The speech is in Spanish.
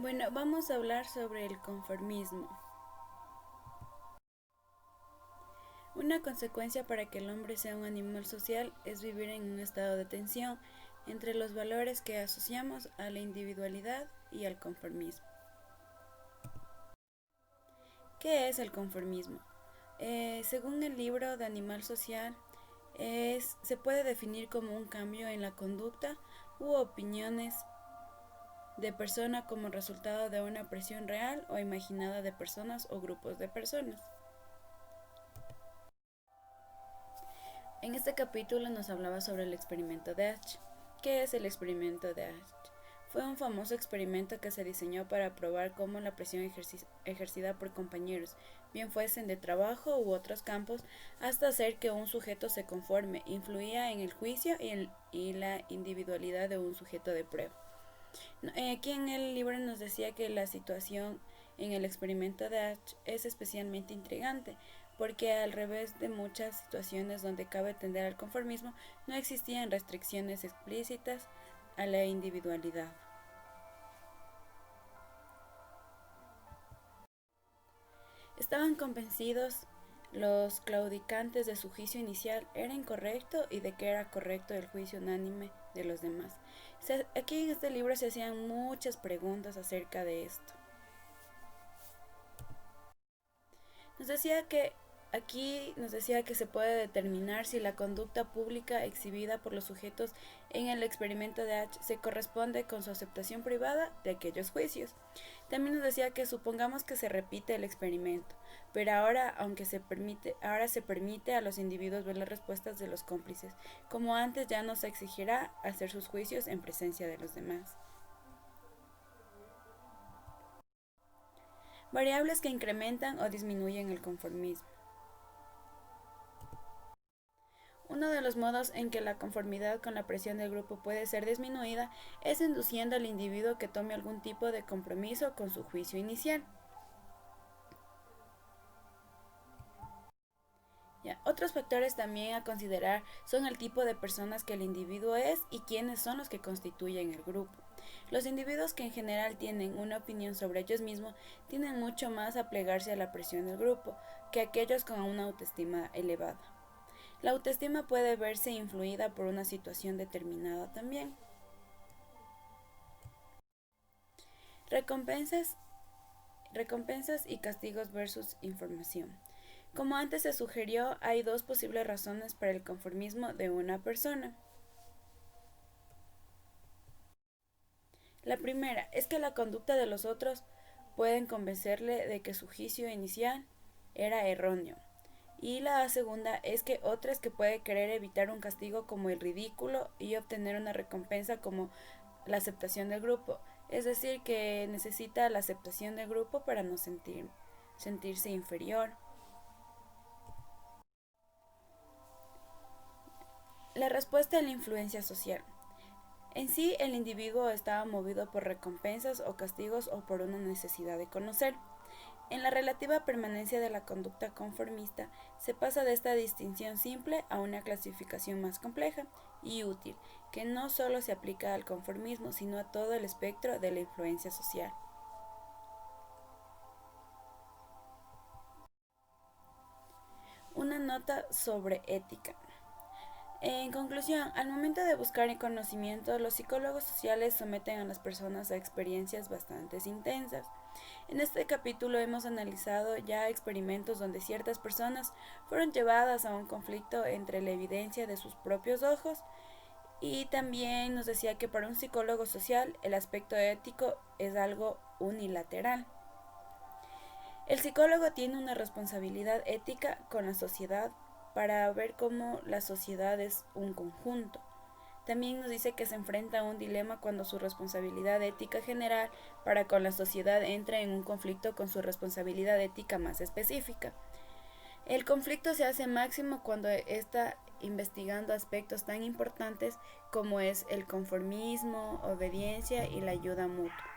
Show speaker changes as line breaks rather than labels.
Bueno, vamos a hablar sobre el conformismo. Una consecuencia para que el hombre sea un animal social es vivir en un estado de tensión entre los valores que asociamos a la individualidad y al conformismo. ¿Qué es el conformismo? Según el libro de Animal Social, se puede definir como un cambio en la conducta u opiniones de persona como resultado de una presión real o imaginada de personas o grupos de personas. En este capítulo nos hablaba sobre el experimento de Asch. ¿Qué es el experimento de Asch? Fue un famoso experimento que se diseñó para probar cómo la presión ejercida por compañeros, bien fuesen de trabajo u otros campos, hasta hacer que un sujeto se conforme, influía en el juicio y la individualidad de un sujeto de prueba. Aquí en el libro nos decía que la situación en el experimento de Asch es especialmente intrigante, porque al revés de muchas situaciones donde cabe tender al conformismo, no existían restricciones explícitas a la individualidad. Estaban convencidos los claudicantes de su juicio inicial era incorrecto y de que era correcto el juicio unánime de los demás. Aquí en este libro se hacían muchas preguntas acerca de esto. Nos decía que Aquí nos decía que se puede determinar si la conducta pública exhibida por los sujetos en el experimento de H se corresponde con su aceptación privada de aquellos juicios. También nos decía que supongamos que se repite el experimento, pero ahora se permite a los individuos ver las respuestas de los cómplices, como antes ya no se exigirá hacer sus juicios en presencia de los demás. Variables que incrementan o disminuyen el conformismo. Uno de los modos en que la conformidad con la presión del grupo puede ser disminuida es induciendo al individuo que tome algún tipo de compromiso con su juicio inicial. Otros factores también a considerar son el tipo de personas que el individuo es y quiénes son los que constituyen el grupo. Los individuos que en general tienen una opinión sobre ellos mismos tienden mucho más a plegarse a la presión del grupo que aquellos con una autoestima elevada. La autoestima puede verse influida por una situación determinada también. Recompensas, recompensas y castigos versus información. Como antes se sugirió, hay dos posibles razones para el conformismo de una persona. La primera es que la conducta de los otros pueden convencerle de que su juicio inicial era erróneo. Y la segunda es que otra es que puede querer evitar un castigo como el ridículo y obtener una recompensa como la aceptación del grupo. Es decir, que necesita la aceptación del grupo para no sentirse inferior. La respuesta a la influencia social. En sí, el individuo estaba movido por recompensas o castigos o por una necesidad de conocer. En la relativa permanencia de la conducta conformista, se pasa de esta distinción simple a una clasificación más compleja y útil, que no solo se aplica al conformismo, sino a todo el espectro de la influencia social. Una nota sobre ética. En conclusión, al momento de buscar conocimiento, los psicólogos sociales someten a las personas a experiencias bastante intensas. En este capítulo hemos analizado ya experimentos donde ciertas personas fueron llevadas a un conflicto entre la evidencia de sus propios ojos y también nos decía que para un psicólogo social el aspecto ético es algo unilateral. El psicólogo tiene una responsabilidad ética con la sociedad para ver cómo la sociedad es un conjunto. También nos dice que se enfrenta a un dilema cuando su responsabilidad ética general para con la sociedad entra en un conflicto con su responsabilidad ética más específica. El conflicto se hace máximo cuando está investigando aspectos tan importantes como es el conformismo, obediencia y la ayuda mutua.